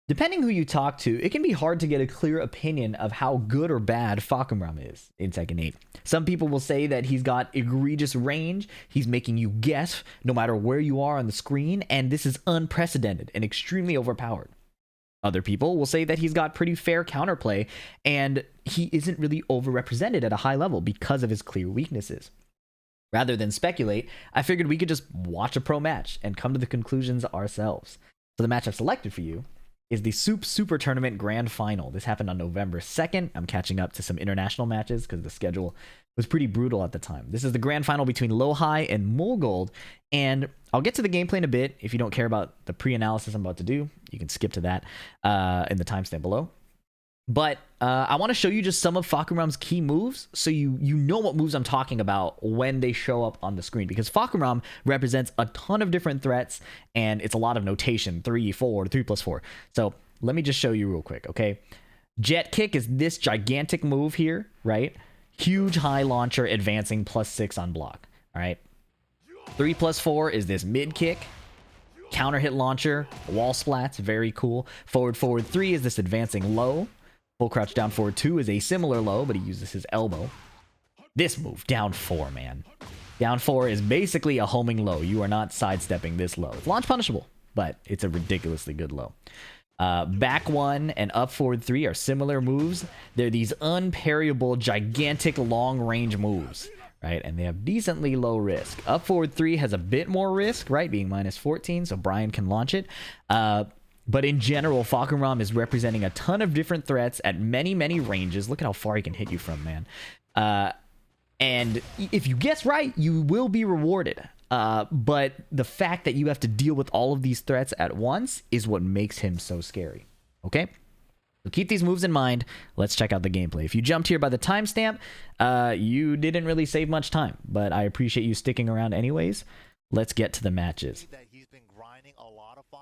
Depending who you talk to, it can be hard to get a clear opinion of how good or bad Fakumram is in Tekken 8. Some people will say that he's got egregious range, he's making you guess no matter where you are on the screen, and this is unprecedented and extremely overpowered. Other people will say that he's got pretty fair counterplay, and he isn't really overrepresented at a high level because of his clear weaknesses. Rather than speculate, I figured we could just watch a pro match and come to the conclusions ourselves. So the match I've selected for you is the Super Tournament Grand Final. This happened on November 2nd. I'm catching up to some international matches because the schedule was pretty brutal at the time. This is the Grand Final between Lowhigh and Mulgold, and I'll get to the gameplay in a bit. If you don't care about the pre-analysis I'm about to do, you can skip to that in the timestamp below. But I want to show you just some of Fakumram's key moves so you know what moves I'm talking about when they show up on the screen. Because Fakumram represents a ton of different threats, and it's a lot of notation, 3, 4, 3+4. So let me just show you real quick, okay? Jet Kick is this gigantic move here, right? Huge high launcher advancing +6 on block, all right? 3+4 is this mid kick. Counter hit launcher, wall splats, very cool. Forward 3 is this advancing low. Full crouch down forward 2 is a similar low, but he uses his elbow. This move, down 4, man. Down 4 is basically a homing low. You are not sidestepping this low. It's launch punishable, but it's a ridiculously good low. Back 1 and up forward 3 are similar moves. They're these unparryable, gigantic long-range moves, right? And they have decently low risk. Up forward 3 has a bit more risk, right? Being -14, so Brian can launch it. But in general, Fakumram is representing a ton of different threats at many, many ranges. Look at how far he can hit you from, man. And if you guess right, you will be rewarded. But the fact that you have to deal with all of these threats at once is what makes him so scary. Okay? So keep these moves in mind. Let's check out the gameplay. If you jumped here by the timestamp, you didn't really save much time, but I appreciate you sticking around anyways. Let's get to the matches.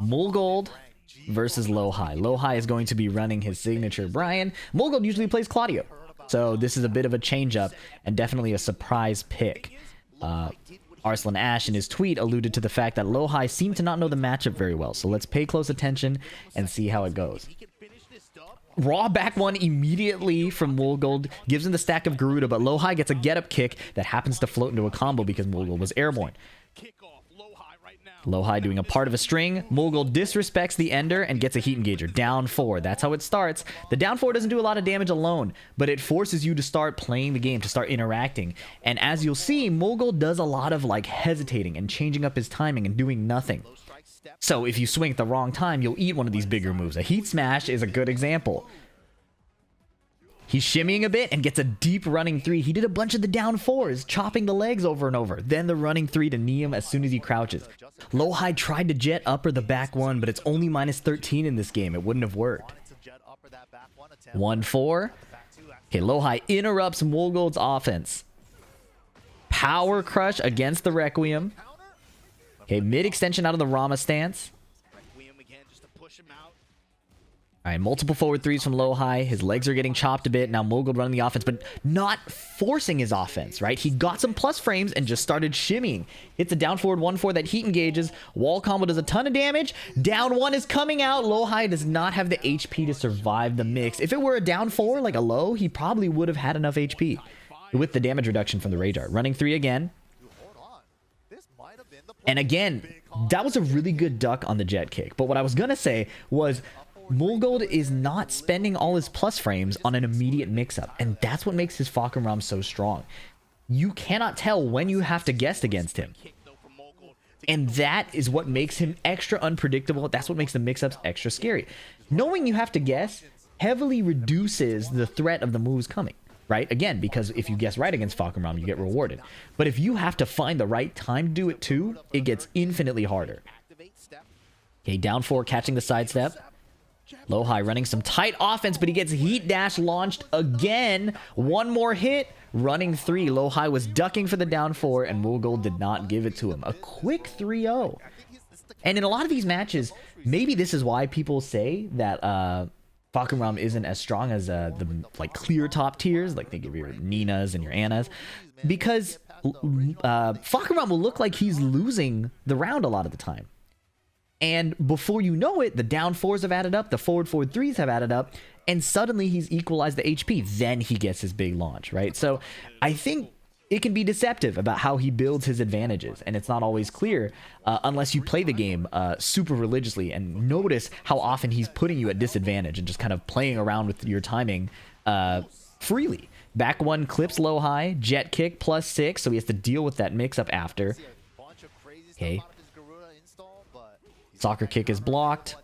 Mulgold versus Lowhigh. Lowhigh is going to be running his signature Brian. Mulgold usually plays Claudio, so this is a bit of a change-up and definitely a surprise pick. Arslan Ash in his tweet alluded to the fact that Lowhigh seemed to not know the matchup very well, so let's pay close attention and see how it goes. Raw back 1 immediately from Mulgold gives him the stack of Garuda, but Lowhigh gets a get-up kick that happens to float into a combo because Mulgold was airborne. Lowhigh doing a part of a string. Mulgold disrespects the ender and gets a heat engager. Down 4. That's how it starts. The down 4 doesn't do a lot of damage alone, but it forces you to start playing the game, to start interacting. And as you'll see, Mulgold does a lot of like hesitating and changing up his timing and doing nothing. So if you swing at the wrong time, you'll eat one of these bigger moves. A heat smash is a good example. He's shimmying a bit and gets a deep running 3. He did a bunch of the down 4s, chopping the legs over and over. Then the running 3 to knee him as soon as he crouches. Lowhigh tried to jet upper the back 1, but it's only -13 in this game. It wouldn't have worked. 1-4. Okay, Lowhigh interrupts Mulgold's offense. Power crush against the Requiem. Okay, mid extension out of the Rama stance. All right, multiple forward 3s from Lowhigh. His legs are getting chopped a bit. Now Mulgold running the offense, but not forcing his offense, right? He got some plus frames and just started shimmying. Hits a down forward 1-4 that heat engages. Wall combo does a ton of damage. Down 1 is coming out. Lowhigh does not have the HP to survive the mix. If it were a down 4, like a low, he probably would have had enough HP with the damage reduction from the Rage Art. Running 3 again. And again, that was a really good duck on the jet kick. But what I was going to say was Mulgold is not spending all his plus frames on an immediate mix-up, and that's what makes his Fakumram so strong. You cannot tell when you have to guess against him, and that is what makes him extra unpredictable. That's what makes the mix-ups extra scary. Knowing you have to guess heavily reduces the threat of the moves coming, right? Again, because if you guess right against Fakumram, you get rewarded. But if you have to find the right time to do it too, it gets infinitely harder. Okay, down 4, catching the sidestep. Lowhigh running some tight offense, but he gets heat dash launched again. One more hit. Running 3. Lowhigh was ducking for the down 4, and Mulgold did not give it to him. A quick 3-0. And in a lot of these matches, maybe this is why people say that Fakumram isn't as strong as the like clear top tiers, like think of your Ninas and your Annas, because Fakumram will look like he's losing the round a lot of the time. And before you know it, the down fours have added up, the forward threes have added up, and suddenly he's equalized the HP. Then he gets his big launch, right? So I think it can be deceptive about how he builds his advantages, and it's not always clear unless you play the game super religiously and notice how often he's putting you at disadvantage and just kind of playing around with your timing freely. Back one clips Lowhigh, jet kick +6, so he has to deal with that mix-up after. Okay. Soccer kick is blocked.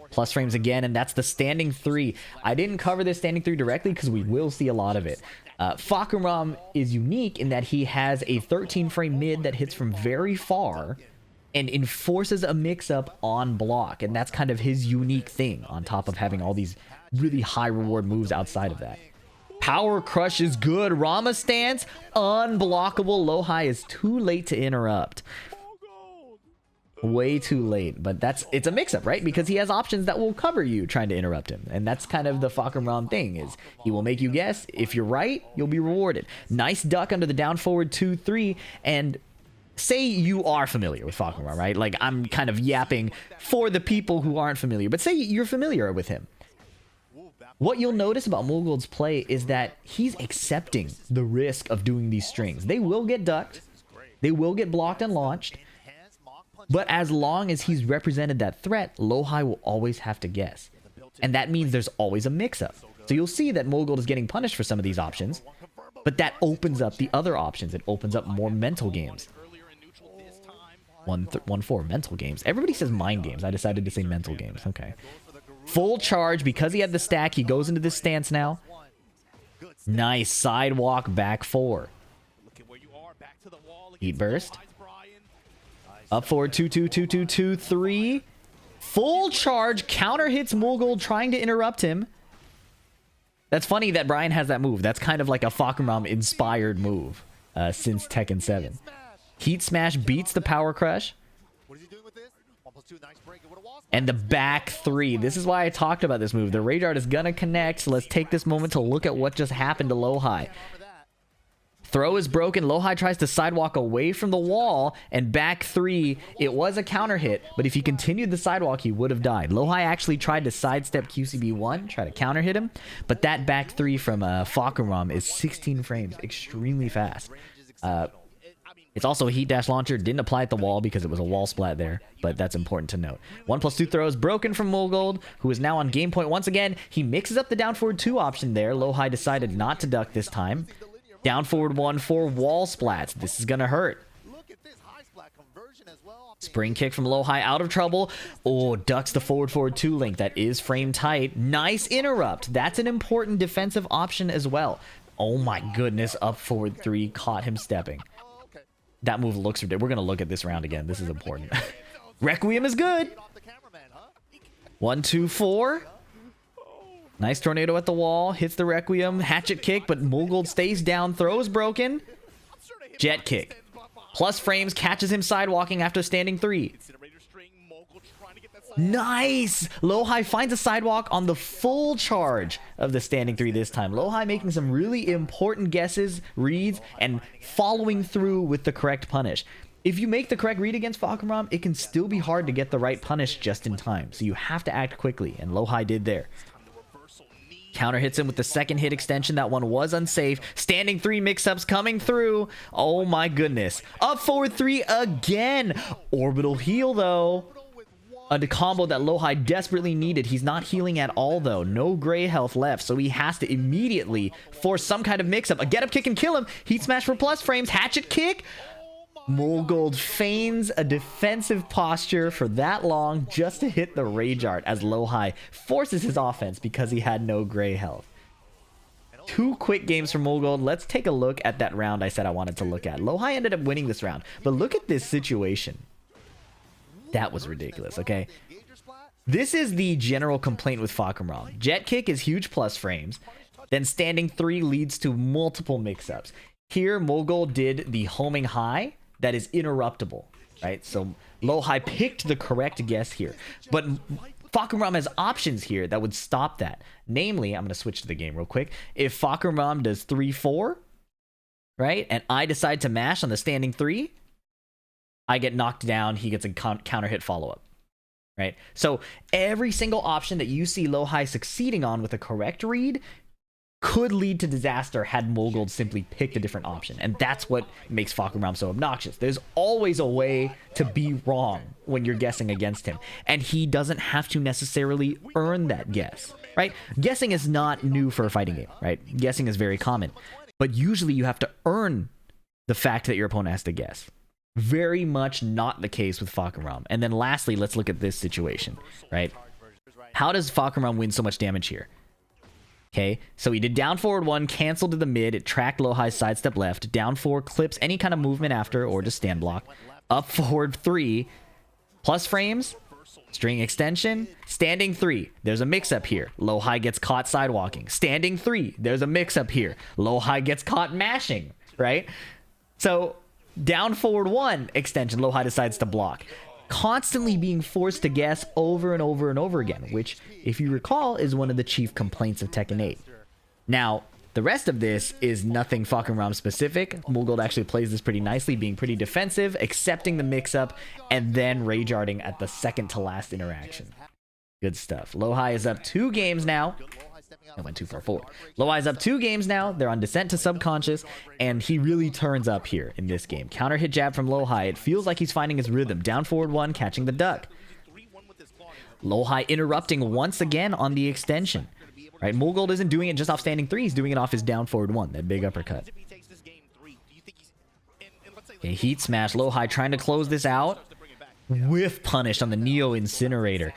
Plus frames again, and that's the standing 3. I didn't cover this standing 3 directly because we will see a lot of it. Fahkumram is unique in that he has a 13 frame mid that hits from very far and enforces a mix-up on block, and that's kind of his unique thing on top of having all these really high reward moves outside of that. Power crush is good. Rama stance, unblockable. Lowhigh is too late to interrupt. Way too late, but it's a mix-up, right? Because he has options that will cover you trying to interrupt him, and that's kind of the Fahkumram thing, is he will make you guess. If you're right, you'll be rewarded. Nice duck under the down forward 2-3, and say you are familiar with Fahkumram, right? Like, I'm kind of yapping for the people who aren't familiar, but say you're familiar with him. What you'll notice about Mulgold's play is that he's accepting the risk of doing these strings. They will get ducked, they will get blocked and launched, but as long as he's represented that threat, Lowhigh will always have to guess. And that means there's always a mix-up. So you'll see that Mulgold is getting punished for some of these options, but that opens up the other options. It opens up more mental games. 1-4 mental games. Everybody says mind games. I decided to say mental games. Okay. Full charge. Because he had the stack, he goes into this stance now. Nice. Sidewalk back 4. Heat burst. Up forward 2-2-2-2-2-3. Full charge. Counter hits Mulgold trying to interrupt him. That's funny that Brian has that move. That's kind of like a Fahkumram inspired move since Tekken 7. Heat smash beats the power crush. And the back 3. This is why I talked about this move. The Rage Art is going to connect. So let's take this moment to look at what just happened to Lowhigh. Throw is broken. Lowhigh tries to sidewalk away from the wall, and back 3, it was a counter hit, but if he continued the sidewalk, he would have died. Lowhigh actually tried to sidestep QCB1, try to counter hit him, but that back 3 from Fahkumram is 16 frames, extremely fast. It's also a heat dash launcher, didn't apply at the wall because it was a wall splat there, but that's important to note. 1+2 throws broken from Mulgold, who is now on game point once again. He mixes up the down forward 2 option there. Lowhigh decided not to duck this time. Down forward 1-4 wall splats. This is gonna hurt. Spring kick from Lowhigh, out of trouble. Oh, ducks the forward 2 link. That is frame tight. Nice interrupt. That's an important defensive option as well. Oh my goodness, up forward 3, caught him stepping. That move looks ridiculous. We're gonna look at this round again. This is important. Requiem is good. 1-2-4. Nice tornado at the wall, hits the Requiem, hatchet kick, but Mulgold stays down, throws broken. Jet kick. Plus frames, catches him sidewalking after standing 3. Nice! Lowhigh finds a sidewalk on the full charge of the standing 3 this time. Lowhigh making some really important guesses, reads, and following through with the correct punish. If you make the correct read against Fahkumram, it can still be hard to get the right punish just in time. So you have to act quickly, and Lowhigh did there. Counter hits him with the second hit extension. That one was unsafe. Standing 3 mix-ups coming through. Oh my goodness. Up forward 3 again. Orbital heal though. A combo that Lowhigh desperately needed. He's not healing at all though. No gray health left. So he has to immediately force some kind of mix-up. A get-up kick and kill him. Heat smash for plus frames. Hatchet kick. Mulgold feigns a defensive posture for that long just to hit the Rage Art as Lowhigh forces his offense because he had no gray health. 2 quick games from Mulgold. Let's take a look at that round I said I wanted to look at. Lowhigh ended up winning this round, but look at this situation. That was ridiculous, okay? This is the general complaint with Fahkumram. Jet kick is huge plus frames, then standing 3 leads to multiple mix-ups. Here, Mulgold did the homing high that is interruptible, right? So Lowhigh picked the correct guess here, but Fahkumram has options here that would stop that. Namely, I'm going to switch to the game real quick. If Fahkumram does 3-4, right, and I decide to mash on the standing 3, I get knocked down. He gets a counter hit follow-up. right? So every single option that you see Lowhigh succeeding on with a correct read could lead to disaster had Mulgold simply picked a different option. And that's what makes Fahkumram so obnoxious. There's always a way to be wrong when you're guessing against him. And he doesn't have to necessarily earn that guess, right? Guessing is not new for a fighting game, right? Guessing is very common. But usually you have to earn the fact that your opponent has to guess. Very much not the case with Fahkumram. And then lastly, let's look at this situation, right? How does Fahkumram win so much damage here? Okay, so he did down forward 1, canceled to the mid, it tracked Lowhigh's sidestep left, down 4, clips any kind of movement after, or just stand block, up forward 3, plus frames, string extension, standing 3, there's a mix-up here, Lowhigh gets caught sidewalking, standing 3, there's a mix-up here, Lowhigh gets caught mashing, right? So, down forward 1, extension, Lowhigh decides to block. Constantly being forced to guess over and over and over again, which, if you recall, is one of the chief complaints of Tekken 8. Now, the rest of this is nothing Fahkumram specific. Mulgold actually plays this pretty nicely, being pretty defensive, accepting the mix-up, and then rage-arting at the second to last interaction. Good stuff. Lowhigh is up 2 games now. I went too far forward. Lowhigh's up 2 games now. They're on descent to subconscious, and he really turns up here in this game. Counter hit jab from Lowhigh. It feels like he's finding his rhythm. Down forward 1, catching the duck. Lowhigh interrupting once again on the extension. Right, Mulgold isn't doing it just off standing 3. He's doing it off his down forward 1, that big uppercut. Okay, heat smash. Lowhigh trying to close this out. Whiff punish on the Neo Incinerator.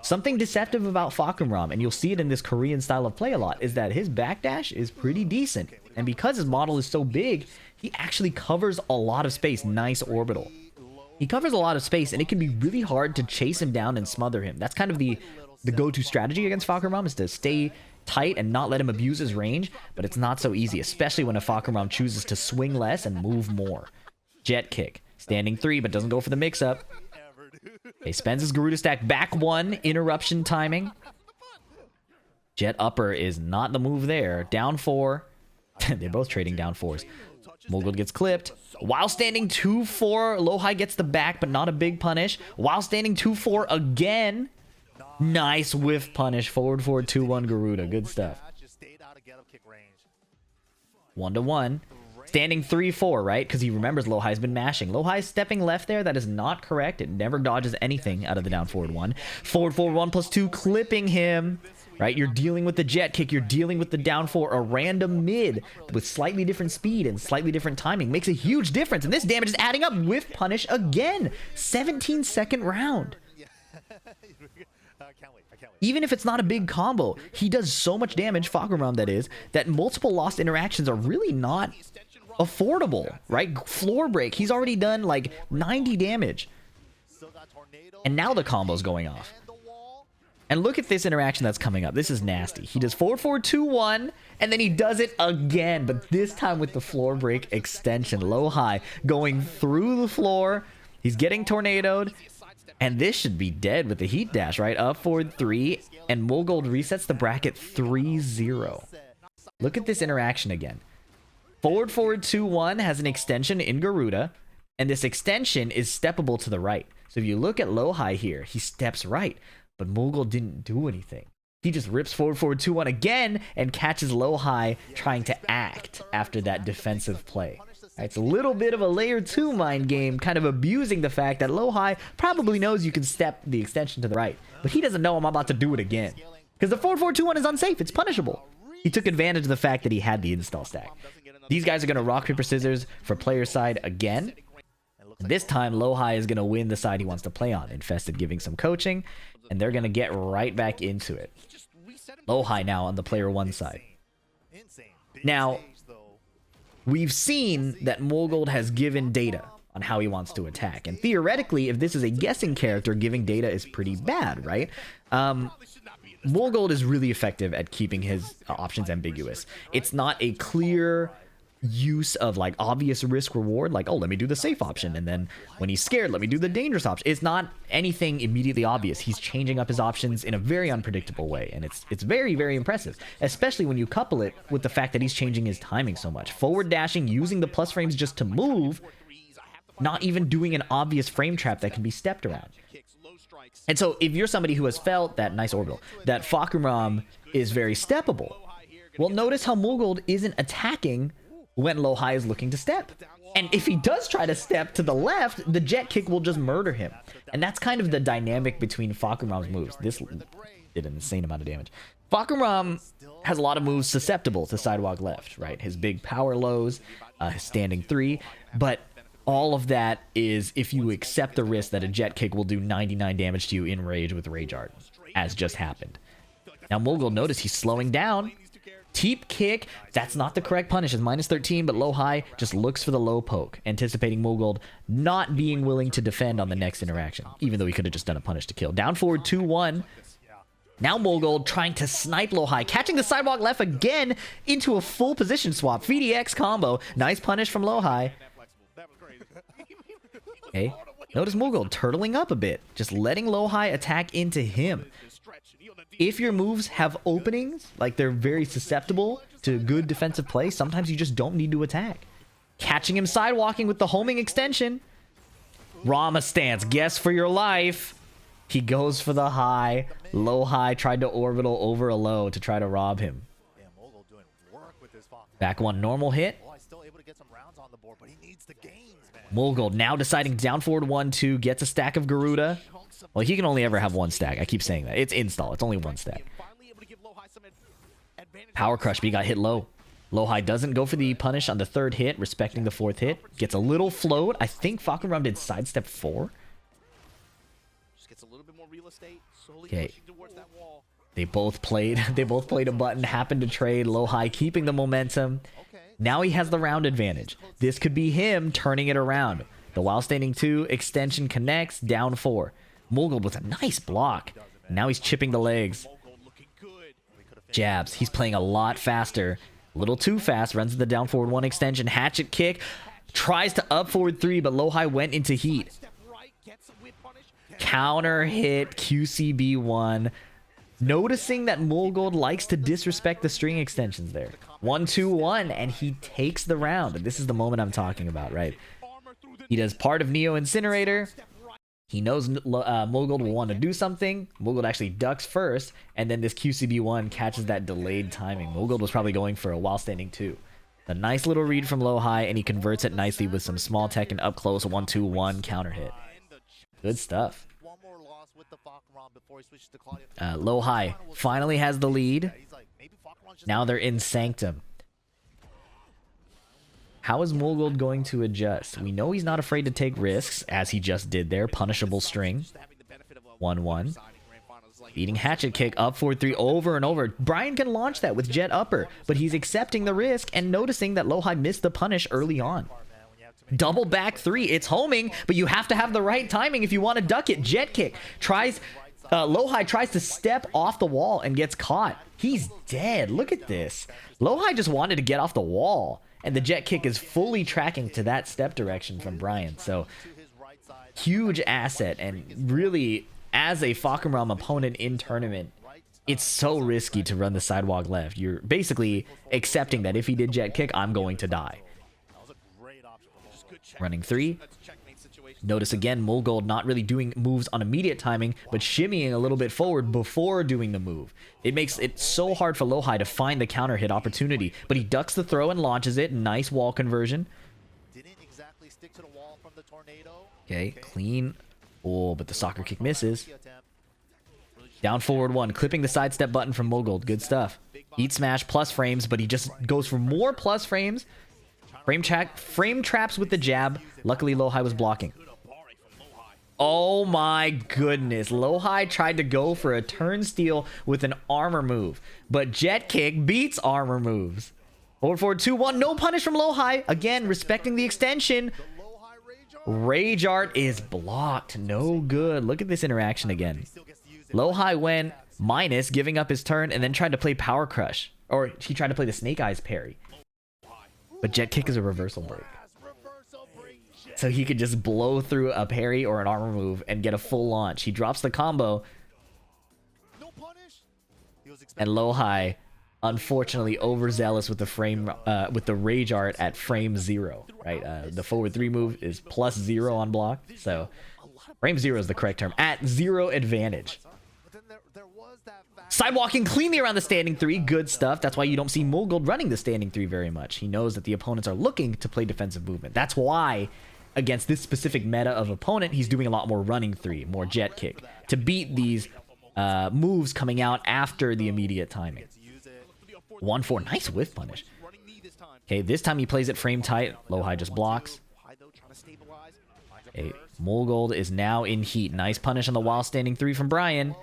Something deceptive about Fahkumram, and you'll see it in this Korean style of play a lot, is that his backdash is pretty decent. And because his model is so big, he actually covers a lot of space. Nice orbital. He covers a lot of space, and it can be really hard to chase him down and smother him. That's kind of the go-to strategy against Fahkumram, is to stay tight and not let him abuse his range, but it's not so easy, especially when a Fahkumram chooses to swing less and move more. Jet kick. Standing 3, but doesn't go for the mix-up. He spends his Garuda stack back 1, interruption timing. Jet upper is not the move there. Down 4. They're both trading down 4s. Mulgold gets clipped. While standing 2-4, Lowhigh gets the back, but not a big punish. While standing 2-4 again. Nice whiff punish. Forward 2-1 Garuda. Good stuff. 1-1. Standing 3-4, right? Because he remembers Lowhigh's been mashing. Lowhigh's stepping left there. That is not correct. It never dodges anything out of the down forward 1. Forward 1+2, clipping him. Right? You're dealing with the jet kick. You're dealing with the down 4. A random mid with slightly different speed and slightly different timing makes a huge difference. And this damage is adding up. Whiff punish again. 17-second round. Even if it's not a big combo, he does so much damage, Fahkumram that is, that multiple lost interactions are really not affordable, right? Floor break, he's already done like 90 damage. And now the combo's going off. And look at this interaction that's coming up. This is nasty. He does forward 2-1, and then he does it again, but this time with the floor break extension. Lowhigh going through the floor. He's getting tornadoed. And this should be dead with the heat dash, right? Up forward 3, and Mulgold resets the bracket 3-0. Look at this interaction again. Forward 2-1 has an extension in Garuda, and this extension is steppable to the right. So if you look at Lowhigh here, he steps right, but Mulgold didn't do anything. He just rips forward 2-1 again and catches Lowhigh trying to act after that defensive play. It's a little bit of a layer 2 mind game, kind of abusing the fact that Lowhigh probably knows you can step the extension to the right, but he doesn't know I'm about to do it again. Because the 4-4-2-1 is unsafe, it's punishable. He took advantage of the fact that he had the install stack. These guys are going to rock, paper, scissors for player side again. This time, Lowhigh is going to win the side he wants to play on. Infested giving some coaching, and they're going to get right back into it. Lowhigh now on the player 1 side. Now, we've seen that Mulgold has given data on how he wants to attack. And theoretically, if this is a guessing character, giving data is pretty bad, right? Mulgold is really effective at keeping his options ambiguous. It's not a clear use of like obvious risk reward, like, oh, let me do the safe option, and then when he's scared, let me do the dangerous option. It's not anything immediately obvious. He's changing up his options in a very unpredictable way, and it's very, very impressive, especially when you couple it with the fact that he's changing his timing so much. Forward dashing, using the plus frames just to move, not even doing an obvious frame trap that can be stepped around. And so if you're somebody who has felt that nice orbital, that Fakumram is very steppable, well, notice how Mulgold isn't attacking when Lowhigh is looking to step. And if he does try to step to the left, the jet kick will just murder him. And that's kind of the dynamic between Fakumram's moves. This did an insane amount of damage. Fakumram has a lot of moves susceptible to sidewalk left, right? His big power lows, his standing 3, but all of that is if you accept the risk that a jet kick will do 99 damage to you in rage with Rage Art, as just happened. Now Mulgold, notice he's slowing down. Teep kick, that's not the correct punish. It's minus 13, but Lowhigh just looks for the low poke, anticipating Mulgold not being willing to defend on the next interaction, even though he could have just done a punish to kill. Down forward 2-1. Now Mulgold trying to snipe Lowhigh, catching the sidewalk left again into a full position swap. VDX combo. Nice punish from Lowhigh. Okay, notice Mulgold turtling up a bit, just letting Lowhigh attack into him. If your moves have openings, like they're very susceptible to good defensive play, sometimes you just don't need to attack. Catching him sidewalking with the homing extension. Rama stance, guess for your life. He goes for the high. Lowhigh tried to orbital over a low to try to rob him. Back one normal hit. Mulgold now deciding down forward 1-2, gets a stack of Garuda. Well, he can only ever have one stack. I keep saying that. It's install. It's only one stack. Power crush, but he got hit low. Lowhigh doesn't go for the punish on the 3rd hit, respecting the 4th hit. Gets a little float. I think Fakumram did sidestep 4. Okay. They both played a button, happened to trade. Lowhigh keeping the momentum. Now he has the round advantage. This could be him turning it around. The while standing 2 extension connects, down 4. Mulgold with a nice block. Now he's chipping the legs. Jabs. He's playing a lot faster. A little too fast. Runs the down forward 1 extension. Hatchet kick. Tries to up forward 3, but Lowhigh went into heat. Counter hit QCB1. Noticing that Mulgold likes to disrespect the string extensions there. 1-2-1, and he takes the round. This is the moment I'm talking about, right? He does part of Neo Incinerator. He knows Mulgold will want to do something. Mulgold actually ducks first, and then this QCB1 catches that delayed timing. Mulgold was probably going for a while standing 2. A nice little read from Lowhigh, and he converts it nicely with some small tech and up close 1-2-1 counter hit. Good stuff. Lowhigh finally has the lead. Now they're in Sanctum. How is Mulgold going to adjust? We know he's not afraid to take risks, as he just did there. Punishable string. 1-1. Beating hatchet kick up 4-3 over and over. Brian can launch that with jet upper, but he's accepting the risk and noticing that Lowhigh missed the punish early on. Double back 3. It's homing, but you have to have the right timing if you want to duck it. Jet kick. Lowhigh tries to step off the wall and gets caught. He's dead. Look at this. Lowhigh just wanted to get off the wall, and the jet kick is fully tracking to that step direction from Brian. So, huge asset, and really, as a Fakumram opponent in tournament, it's so risky to run the sidewalk left. You're basically accepting that if he did jet kick, I'm going to die. Running 3. Notice again, Mulgold not really doing moves on immediate timing, but shimmying a little bit forward before doing the move. It makes it so hard for Lowhigh to find the counter hit opportunity, but he ducks the throw and launches it. Nice wall conversion. Okay, clean. Oh, but the soccer kick misses. Down forward 1, clipping the sidestep button from Mulgold. Good stuff. Heat smash plus frames, but he just goes for more plus frames. Frame traps with the jab. Luckily, Lowhigh was blocking. Oh my goodness. Lowhigh tried to go for a turn steal with an armor move, but jet kick beats armor moves. Forward 2-1. No punish from Lowhigh. Again, respecting the extension. Rage Art is blocked. No good. Look at this interaction again. Lowhigh went minus, giving up his turn, and then tried to play Power Crush. Or he tried to play the Snake Eyes parry. But jet kick is a reversal break. So he could just blow through a parry or an armor move and get a full launch. He drops the combo. And Lowhigh, unfortunately, overzealous with the Rage Art at frame 0. Right, the forward 3 move is +0 on block. So Frame 0 is the correct term. At 0 advantage. Sidewalking cleanly around the standing 3. Good stuff. That's why you don't see Mulgold running the standing 3 very much. He knows that the opponents are looking to play defensive movement. That's why, against this specific meta of opponent, he's doing a lot more running 3, more jet kick, to beat these moves coming out after the immediate timing. 1-4. Nice whiff punish. Okay, this time he plays it frame tight. Lowhigh just blocks. Okay, Mulgold is now in heat. Nice punish on the while standing 3 from Brian.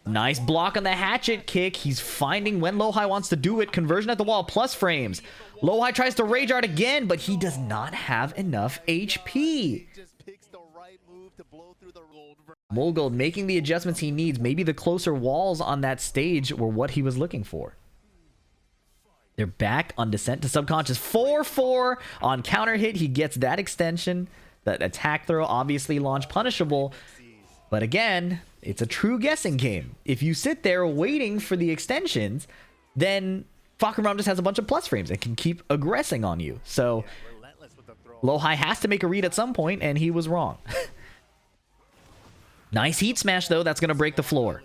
Nice block on the hatchet kick. He's finding when Lowhigh wants to do it. Conversion at the wall plus frames. Lowhigh tries to rage art again, but he does not have enough HP. Mulgold making the adjustments he needs. Maybe the closer walls on that stage were what he was looking for. They're back on descent to subconscious. 4-4 on counter hit. He gets that extension. That attack throw obviously launch punishable. But again, it's a true guessing game. If you sit there waiting for the extensions, then Fakram just has a bunch of plus frames and can keep aggressing on you. So Lowhigh has to make a read at some point, and he was wrong. Nice heat smash, though. That's going to break the floor.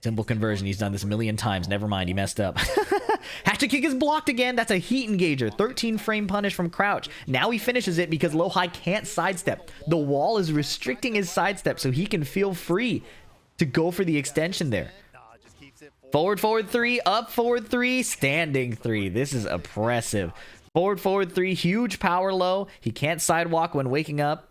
Simple conversion. He's done this a million times. Never mind, he messed up. Hatchet kick is blocked again. That's a heat engager. 13 frame punish from Crouch. Now he finishes it because Lowhigh can't sidestep. The wall is restricting his sidestep, so he can feel free to go for the extension there. Forward, forward 3. Up, forward 3. Standing 3. This is oppressive. Forward, forward 3. Huge power low. He can't sidewalk when waking up.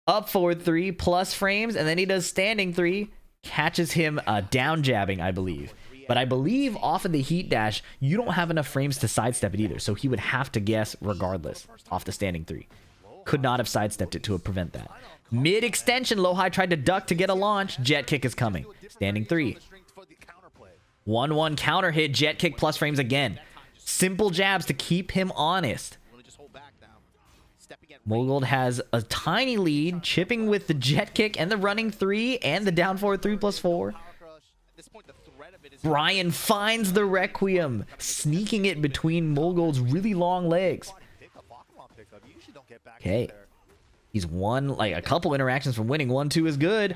Up, forward 3. Plus frames. And then he does standing 3. Catches him down jabbing, I believe. But I believe off of the heat dash, you don't have enough frames to sidestep it either. So he would have to guess regardless off the standing 3. Could not have sidestepped it to prevent that. Mid extension, Lowhigh tried to duck to get a launch. Jet kick is coming. Standing 3. 1-1 counter hit. Jet kick plus frames again. Simple jabs to keep him honest. Mulgold has a tiny lead, chipping with the jet kick and the running 3 and the down forward 3 plus 4. Brian finds the Requiem, sneaking it between Mulgold's really long legs. Okay. He's won like a couple interactions from winning. 1-2 is good.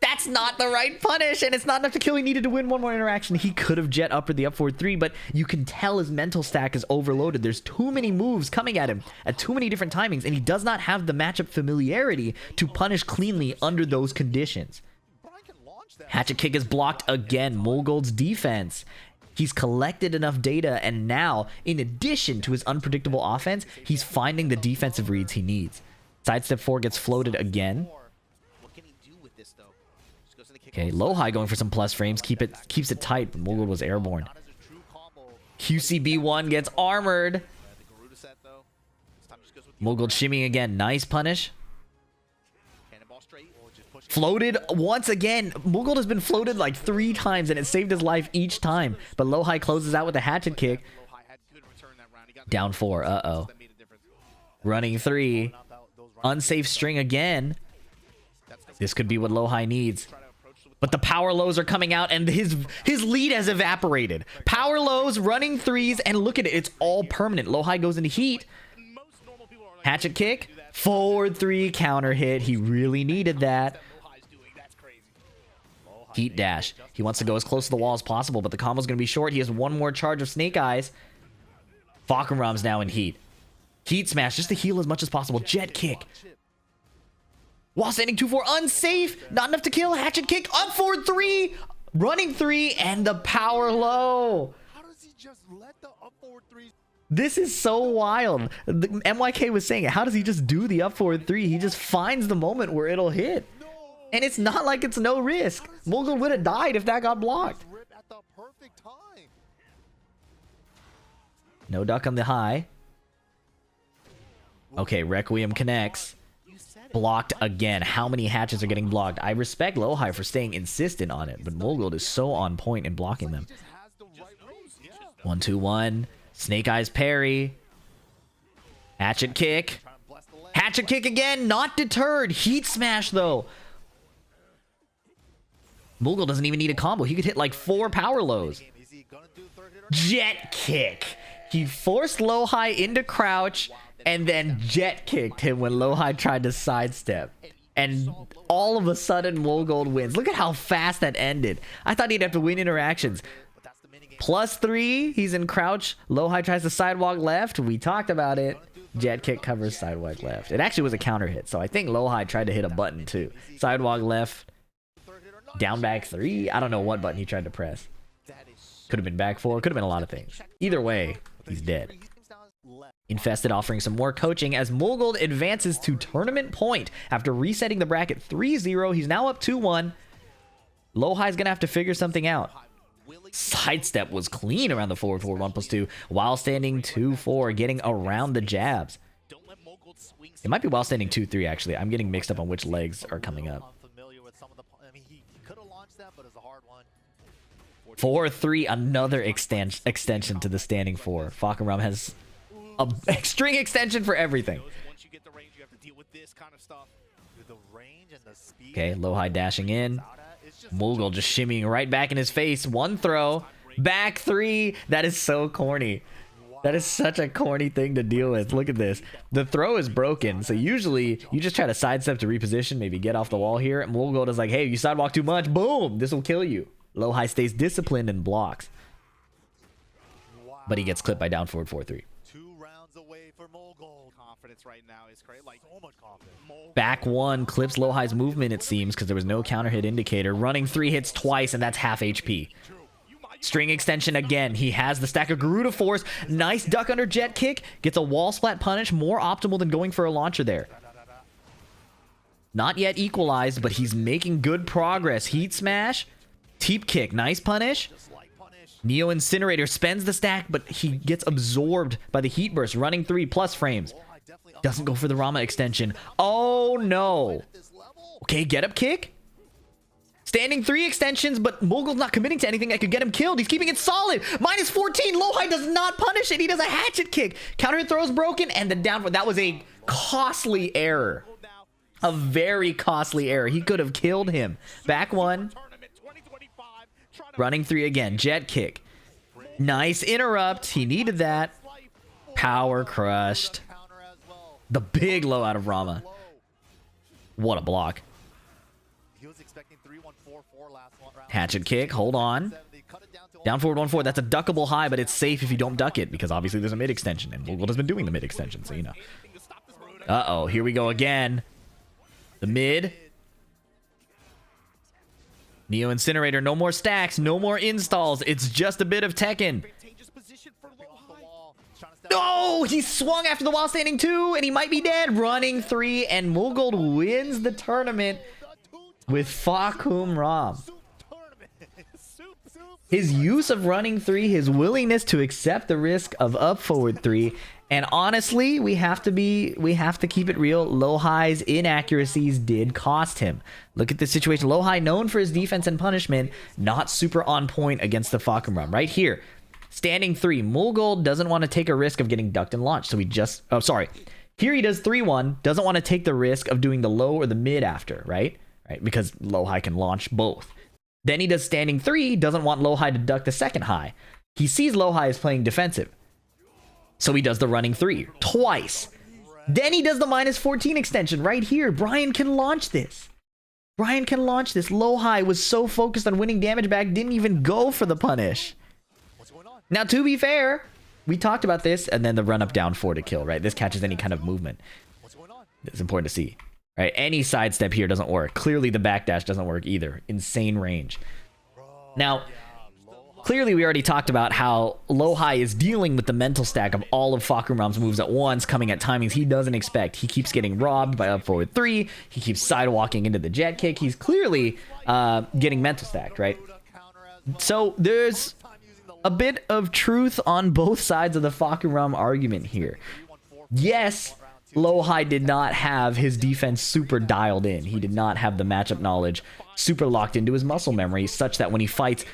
That's not the right punish, and it's not enough to kill. He needed to win one more interaction. He could have jet up or the up forward 3, but you can tell his mental stack is overloaded. There's too many moves coming at him at too many different timings, and he does not have the matchup familiarity to punish cleanly under those conditions. Hatchet kick is blocked again. Mulgold's defense. He's collected enough data, and now, in addition to his unpredictable offense, he's finding the defensive reads he needs. Sidestep 4 gets floated again. Okay, Lowhigh going for some plus frames. Keeps it tight, but Mulgold was airborne. QCB1 gets armored. Mulgold shimmying again. Nice punish. Floated once again. Mulgold has been floated like 3 times, and it saved his life each time. But Lowhigh closes out with a hatchet kick. Down 4. Uh-oh. Running 3. Unsafe string again. This could be what Lowhigh needs. But the power lows are coming out, and his lead has evaporated. Power lows, running 3s, and look at it. It's all permanent. Lowhigh goes into heat. Hatchet kick. Forward 3 counter hit. He really needed that. Heat dash. He wants to go as close to the wall as possible, but the combo's going to be short. He has one more charge of Snake Eyes. Falkenraum's now in heat. Heat smash just to heal as much as possible. Jet kick. While standing 2-4, unsafe, not enough to kill. Hatchet kick, up forward 3, running 3, and the power low. How does he just let the up forward 3? This is so wild. The MYK was saying it. How does he just do the up forward 3? He just finds the moment where it'll hit. And it's not like it's no risk. Mulgold would have died if that got blocked. No duck on the high. Okay, Requiem connects. Blocked again. How many hatches are getting blocked? I respect Lowhigh for staying insistent on it, but Mulgold is so on point in blocking them. 1-2-1. Snake Eyes parry. Hatchet kick. Hatchet kick again. Not deterred. Heat smash, though. Mulgold doesn't even need a combo. He could hit like 4 power lows. Jet kick. He forced Lowhigh into crouch and then jet kicked him when Lowhigh tried to sidestep. And all of a sudden, Mulgold wins. Look at how fast that ended. I thought he'd have to win interactions. +3, he's in crouch. Lowhigh tries to sidewalk left. We talked about it. Jet kick covers sidewalk left. It actually was a counter hit, so I think Lowhigh tried to hit a button too. Sidewalk left. Down back 3. I don't know what button he tried to press. Could have been back 4. Could have been a lot of things. Either way, he's dead. Infested offering some more coaching as Mulgold advances to tournament point after resetting the bracket 3-0. He's now up 2-1. Lowhigh's gonna have to figure something out. Sidestep was clean around the forward 1+2 while standing 2-4, getting around the jabs. It might be while standing 2-3 actually. I'm getting mixed up on which legs are coming up. 4-3, another extension to the standing 4. Fakaram has a string extension for everything. Okay, Lowhigh dashing in. Mulgold just shimmying right back in his face. One throw. Back 3. That is so corny. That is such a corny thing to deal with. Look at this. The throw is broken. So usually you just try to sidestep to reposition, maybe get off the wall here. And Mulgold is like, hey, you sidewalk too much. Boom. This will kill you. Lowhigh stays disciplined and blocks. But he gets clipped by down forward 4-3. Right now is great. Like, so much confidence. Back 1 clips Lowhigh's movement, it seems, because there was no counter hit indicator. Running 3 hits twice, and that's half HP. String extension again. He has the stack of Garuda Force. Nice duck under jet kick. Gets a wall splat punish. More optimal than going for a launcher there. Not yet equalized, but he's making good progress. Heat smash. Teep kick. Nice punish. Neo Incinerator spends the stack, but he gets absorbed by the heat burst. Running 3 plus frames. Doesn't go for the Rama extension. Oh, no. Okay, get up kick. Standing 3 extensions, but Mulgold's not committing to anything that could get him killed. He's keeping it solid. -14. Lowhigh does not punish it. He does a hatchet kick. Counter hit throw is broken, and the down. That was a costly error. A very costly error. He could have killed him. Back 1. Running 3 again. Jet kick. Nice interrupt. He needed that. Power crushed. The big low out of Rama. What a block. Hatchet kick. Hold on. Down forward 1-4. That's a duckable high, but it's safe if you don't duck it because obviously there's a mid extension and Mulgold has been doing the mid extension, so you know. Uh-oh. Here we go again. The mid. Neo Incinerator. No more stacks. No more installs. It's just a bit of Tekken. No, he swung after the while standing 2, and he might be dead. Running 3, and Mulgold wins the tournament with Fakum Ram. His use of running 3, his willingness to accept the risk of up forward 3, and honestly, we have to keep it real. Lowhigh's inaccuracies did cost him. Look at this situation. Lowhigh, known for his defense and punishment, not super on point against the Fakum Ram. Right here. Standing 3. Mulgold doesn't want to take a risk of getting ducked and launched. So he just... Oh, sorry. Here he does 3-1. Doesn't want to take the risk of doing the low or the mid after, right? Because Lowhigh can launch both. Then he does standing 3. Doesn't want Lowhigh to duck the second high. He sees Lowhigh as playing defensive. So he does the running 3. Twice. Then he does the -14 extension right here. Brian can launch this. Brian can launch this. Lowhigh was so focused on winning damage back. Didn't even go for the punish. Now, to be fair, we talked about this, and then the run up down 4 to kill, right? This catches any kind of movement. It's important to see, right? Any sidestep here doesn't work. Clearly, the backdash doesn't work either. Insane range. Now, clearly, we already talked about how Lowhigh is dealing with the mental stack of all of Fakum Ram's moves at once, coming at timings he doesn't expect. He keeps getting robbed by up forward 3. He keeps sidewalking into the jet kick. He's clearly getting mental stacked, right? So, there's a bit of truth on both sides of the Fakum Ram argument here. Yes, Lowhigh did not have his defense super dialed in. He did not have the matchup knowledge super locked into his muscle memory, such that when he fights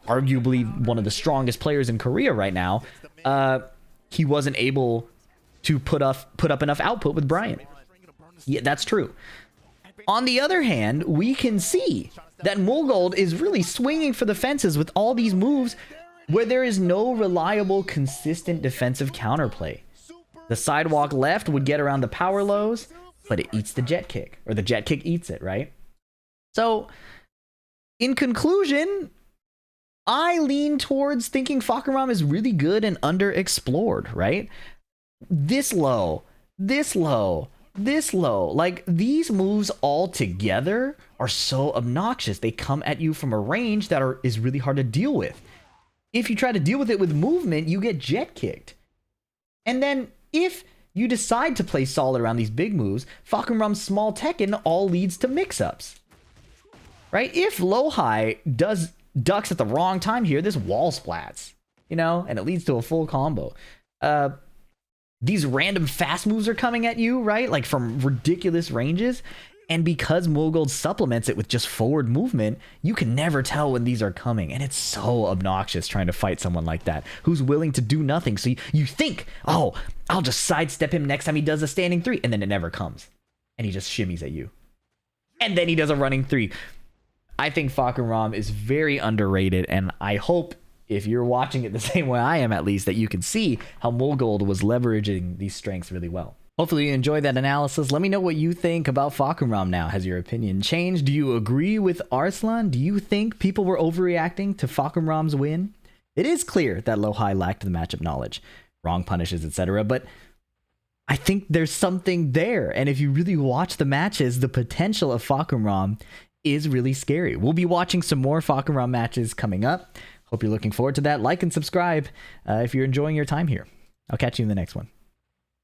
arguably one of the strongest players in Korea right now, he wasn't able to put up enough output with Brian. Yeah, that's true. On the other hand, we can see that Mulgold is really swinging for the fences with all these moves where there is no reliable, consistent defensive counterplay. The sidewalk left would get around the power lows, but it eats the jet kick, or the jet kick eats it, right? So, in conclusion, I lean towards thinking Fahkumram is really good and underexplored, right? This low, this low, this low. Like, these moves all together are so obnoxious. They come at you from a range that is really hard to deal with. If you try to deal with it with movement, you get jet kicked. And then, if you decide to play solid around these big moves, Fahkumram's small Tekken all leads to mix-ups. Right? If Lowhigh ducks at the wrong time here, this wall splats, you know, and it leads to a full combo. These random fast moves are coming at you, right? Like from ridiculous ranges. And because Mulgold supplements it with just forward movement, you can never tell when these are coming. And it's so obnoxious trying to fight someone like that who's willing to do nothing. So you think, oh, I'll just sidestep him next time he does a standing 3. And then it never comes. And he just shimmies at you. And then he does a running 3. I think Fahkumram is very underrated. And I hope, if you're watching it the same way I am at least, that you can see how Mulgold was leveraging these strengths really well. Hopefully you enjoyed that analysis. Let me know what you think about Fahkumram now. Has your opinion changed? Do you agree with Arslan? Do you think people were overreacting to Fahkumram's win? It is clear that Lowhigh lacked the matchup knowledge, wrong punishes, etc. But I think there's something there. And if you really watch the matches, the potential of Fahkumram is really scary. We'll be watching some more Fahkumram matches coming up. Hope you're looking forward to that. Like and subscribe if you're enjoying your time here. I'll catch you in the next one.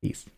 Peace.